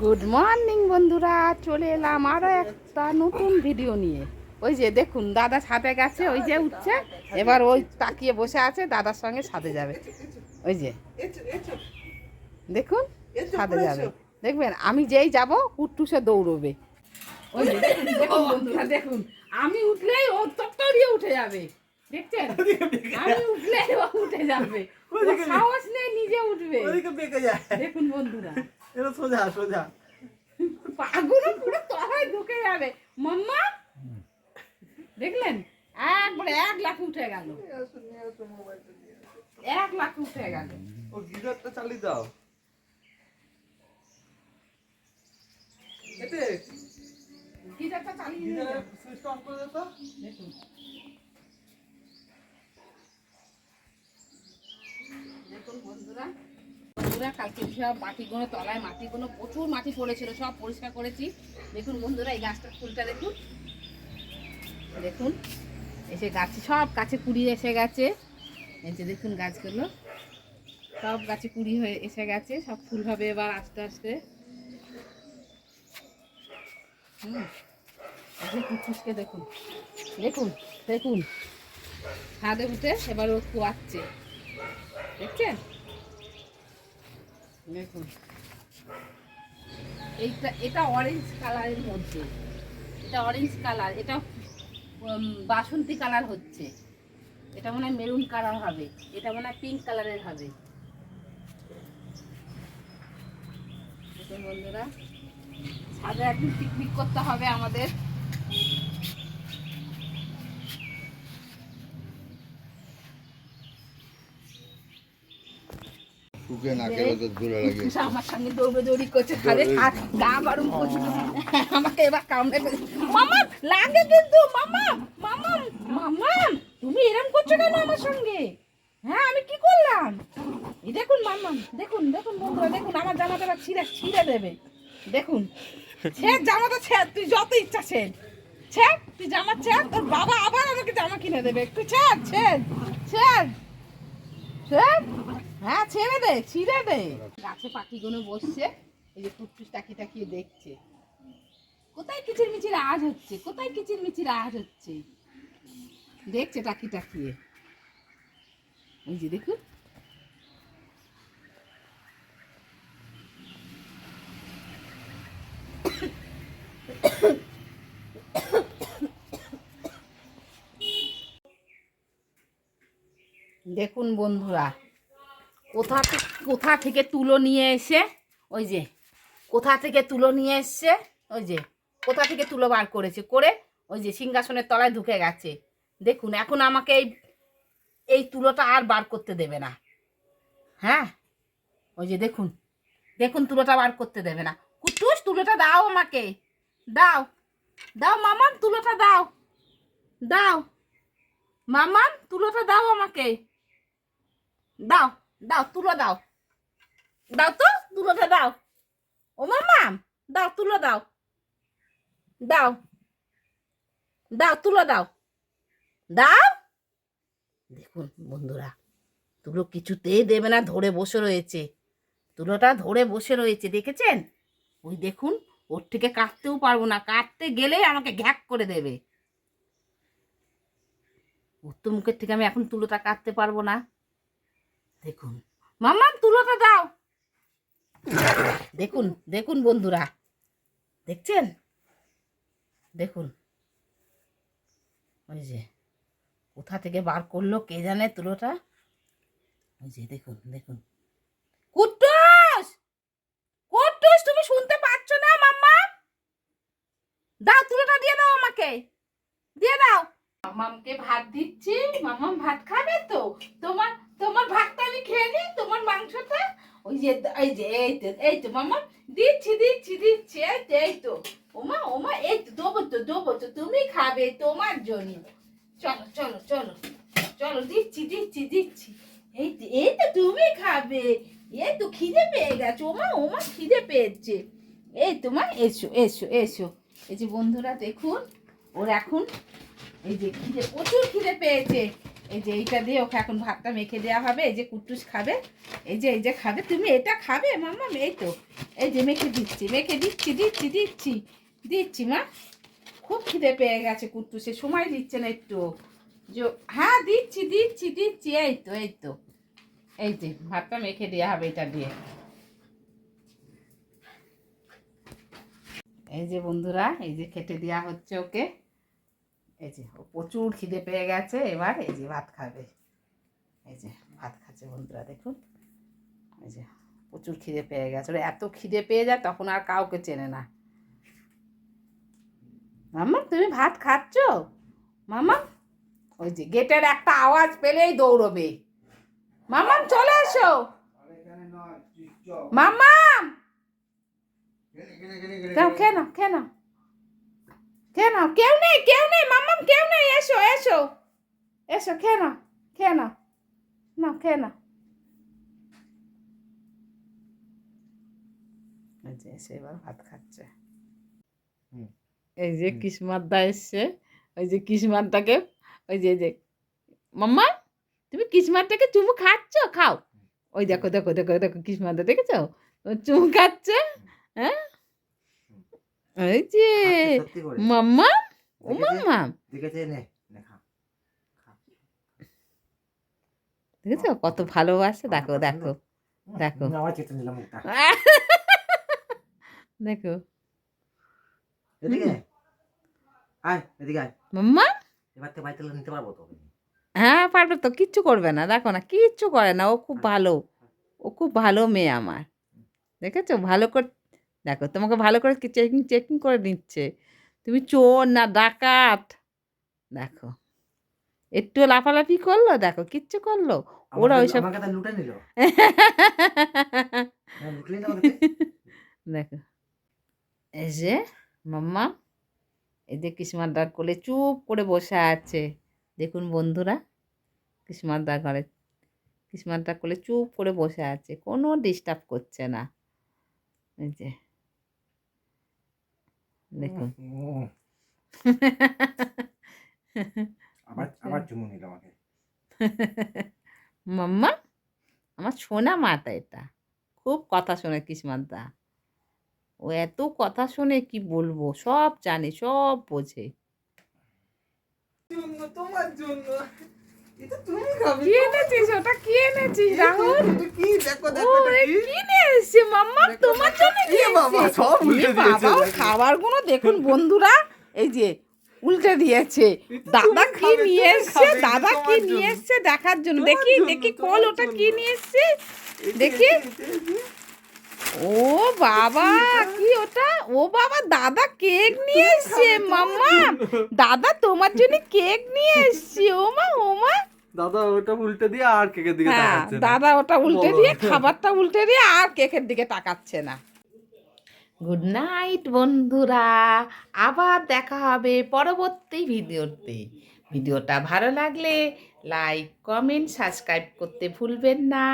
Good morning বন্ধুরা, চলে এলাম আরও একটা নতুন ভিডিও নিয়ে। ওই যে দেখুন দাদা ছাদে গেছে, ওই যে উঠছে, এবার ওই তাকিয়ে বসে আছে, দাদার সঙ্গে ছাদে যাবে। ওই যে দেখুন ছাদে যাবে, দেখবেন আমি যেই যাব কুট্টুসে দৌড়বে। ওই যে দেখুন দেখুন বন্ধুরা, দেখুন আমি উঠলেই ও তত্তরিয়ে উঠে যাবে, দেখছেন? আমি উঠলেই ও উঠে যাবে, সাহস নেই নিজে উঠবে। দেখুন বন্ধুরা, সোজা সোজা পাগুলো পুরো তলায় ঢুকে যাবে। মাম্মা দেখলেন, একবারে 1 লাখ উঠে গেল, 1 লাখ উঠে গেল। ও গিজারটা চালিয়ে দাও। এতে গিজারটা চালিয়ে দিন, সুইচটা অন করে দাও তো। দেখুন দেখুন বন্ধুরা, কালকে সব মাটিগুলো তলায় মাটিগুলো প্রচুর মাটি পড়েছিল, সব পরিষ্কার করেছি। দেখুন বন্ধুরা, এই গাছটার ফুলটা দেখুন, দেখুন এসে গাছে সব গাছে কুড়ি এসে গেছে। এই যে দেখুন গাছগুলো সব গাছে কুড়ি হয়ে এসে গেছে, সব ফুল হবে এবার আস্তে আস্তে। কুচকুচকে দেখুন দেখুন দেখুন ছাদে উঠে এবার ও কুয়াচ্ছে, দেখছেন? দেখুন এটা অরেঞ্জ কালারের মধ্যে, এটা অরেঞ্জ কালার, এটা বাসন্তী কালার হচ্ছে, এটা মনে হয় মেরুন কালার হবে, এটা মনে হয় পিঙ্ক কালারের হবে। দেখুন বন্ধুরা, ছাদে একদিন পিকনিক করতে হবে আমাদের। আমার সঙ্গে দৌড়ি করছে, গা গরম করছে, আমাকে এবার কামড়ে মামা লাগে কিন্তু। মামা মামা মামা তুমি এরকম করছো কেন আমার সঙ্গে? হ্যাঁ আমি কি করলাম? এই দেখুন মামা, দেখুন দেখুন বন্ধুরা, দেখুন আমার জামাটা ছিঁড়ে দেবে। দেখুন ছেড় জামাটা, ছেড়, তুই যত ইচ্ছা ছেড়, ছেড় তুই জামা ছেড়, তোর বাবা আবার আমাকে জামা কিনে দেবে। তুই ছেড় ছেড় ছেড় ছেড়, হ্যাঁ ছেড়ে দে, ছিঁড়ে দে। গাছে পাখিগুলো বসছে, এই যে টুকটুস তাকিয়ে তাকিয়ে দেখছে কোথায় কিচির মিচির আওয়াজ হচ্ছে, কোথায় কিচির মিচির আওয়াজ হচ্ছে, দেখছে তাকিয়ে তাকিয়ে। এই যে দেখুন দেখুন বন্ধুরা, কোথা থেকে তুলো নিয়ে এসে, ওই যে কোথা থেকে তুলো নিয়ে এসছে, ওই যে কোথা থেকে তুলো বার করেছে, করে ওই যে সিংহাসনের তলায় ঢুকে গেছে। দেখুন এখন আমাকে এই তুলোটা আর বার করতে দেবে না। হ্যাঁ ওই যে দেখুন দেখুন তুলোটা বার করতে দেবে না। কুটুস তুলোটা দাও আমাকে, দাও দাও মামাম, তুলোটা দাও, দাও মামাম, তুলোটা দাও আমাকে, দাও দাও তুলো দাও, দাও তো তুলোটা দাও। ও মামাম দাও তুলো দাও, দাও দাও তুলো দাও, দাও। দেখুন বন্ধুরা, তুলো কিছুতেই দেবে না, ধরে বসে রয়েছে, তুলোটা ধরে বসে রয়েছে, দেখেছেন? ওই দেখুন, ওর থেকে কাটতেও পারবো না, কাটতে গেলেই আমাকে ঘ্যাক করে দেবে। ওর তো মুখের থেকে আমি এখন তুলোটা কাটতে পারবো না। দেখুন মাম্মাম তুলোটা দাও। দেখুন দেখুন বন্ধুরা, দেখছেন? দেখুন ওই যে কোথা থেকে বার করলো কে জানে তুলোটা। ওই যে দেখুন দেখুন, কুট্টুস কুট্টুস তুমি শুনতে পাচ্ছ না? মাম্মা দাও তুলোটা দিয়ে দাও আমাকে, দিয়ে দাও। মামামকে ভাত দিচ্ছি, মামাম ভাত খাবে তো? তোমার তোমার ভাতটা আমি খেয়ে নিই, তোমার মাংসটা। ওই যে এই যে এই তো মামাম দিচ্ছি দিচ্ছি দিচ্ছি, এই তো ওমা ওমা, এই তো দেবো তো তুমি খাবে তোমার জন্য। চলো চলো চলো চলো, দিচ্ছি দিচ্ছি দিচ্ছি, এই তো তুমি খাবে, এই তো খিদে পেয়ে গেছো ওমা, ওমা খিদে পেয়েছে, এই তোমার, এসো এসো এসো। এই যে বন্ধুরা দেখুন, ওর এখন এই যে খিদে, প্রচুর খিদে পেয়েছে, এই যে এইটা দিয়ে ওকে এখন ভাতটা মেখে দেওয়া হবে। এই যে কুট্টুস খাবে, এই যে খাবে। তুমি এটা খাবে মাম্মা? এই তো এই যে মেখে দিচ্ছি দিচ্ছি মা। খুব খিদে পেয়ে গেছে কুট্টুসে, সময় দিচ্ছে না একটু। যে হ্যাঁ দিচ্ছি এই তো এই যে ভাতটা মেখে দেওয়া হবে এটা দিয়ে। এই যে বন্ধুরা, এই যে খেতে দেওয়া হচ্ছে ওকে। এই যে ও প্রচুর খিদে পেয়ে গেছে, এবার এই যে ভাত খাবে। এই যে ভাত খাচ্ছে বন্ধুরা, দেখুন। এই যে প্রচুর খিদে পেয়ে গেছে, ওরা এত খিদে পেয়ে যায় তখন আর কাউকে চেনে না। মাম্মা তুমি ভাত খাচ্ছ? মাম্মা ওই যে গেটের একটা আওয়াজ পেলেই দৌড়বে। মাম্মা চলে এসো, মাম্মা কেন কেউ নেই মাম্মা, কেউ নেই, এসো খেয়ে নাও এই যে এসে এবার ভাত খাচ্ছে। এই যে কিসমাতদা এসছে, ওই যে কিসমাতটাকে, ওই যে মাম্মা তুমি কিসমাতটাকে চুমু খাচ্ছ? খাও। ওই দেখো কিসমাতদা দেখেছো চুমু খাচ্ছে। হ্যাঁ এই যে মাম্মা, ও মাম্মা দেখেছো কত ভালোবাসে। দেখো দেখো মাম্মা। হ্যাঁ পারবে তো, কিচ্ছু করবে না, দেখো না কিচ্ছু করে না, ও খুব ভালো মেয়ে আমার। দেখেছো ভালো করে দেখো, তোমাকে ভালো করে চেকিং করে নিচ্ছে, তুমি চোর না ডাকাত। দেখো একটু লাফালাফি করলো, দেখো কিচ্ছু করলো ওরা ওইসব দেখো। এই যে মাম্মা, এই যে কিসমাতদার কোলে চুপ করে বসে আছে, দেখুন বন্ধুরা। কিসমাতদার ঘরে কিসমাতদার কোলে চুপ করে বসে আছে, কোনো ডিস্টার্ব করছে না। এই যে দেখুন মাম্মা আমার সোনা মাটা, এটা খুব কথা শোনে কিসমাতদা। ও এত কথা শোনে কি বলবো, সব জানে, সব বোঝে। তোমার জন্য এটা তুমি খাবে। কি এনেছিস? ওটা কি এনেছিস রাহুল? কি দেখো ও কি নিয়ে এসছে মাম্মা? তোমার জন্য কি বাবা সব উল্টে দিয়েছে। বাবা খাবারগুলো দেখুন বন্ধুরা, এই যে উল্টে দিয়েছে। দাদা কি নিয়ে এসছে, দেখার জন্য। দেখি কল ওটা কি নিয়ে এসছে, দেখি। ও বাবা কি ওটা? ও বাবা দাদা কেক নিয়ে এসছে মাম্মা। দাদা তোমার জন্য কেক নিয়ে এসছে। ও মা দাদা ওটা উল্টে দিয়ে আর কেকের দিকে হ্যাঁ, তাকাচ্ছে না। দাদা ওটা উল্টে দিয়ে, খাবারটা উল্টে দিয়ে আর কেকের দিকে তাকাচ্ছে না। গুড নাইট বন্ধুরা, আবার দেখা হবে পরবর্তী ভিডিওতে। ভিডিওটা ভালো লাগলে লাইক, কমেন্ট, সাবস্ক্রাইব করতে ভুলবেন না।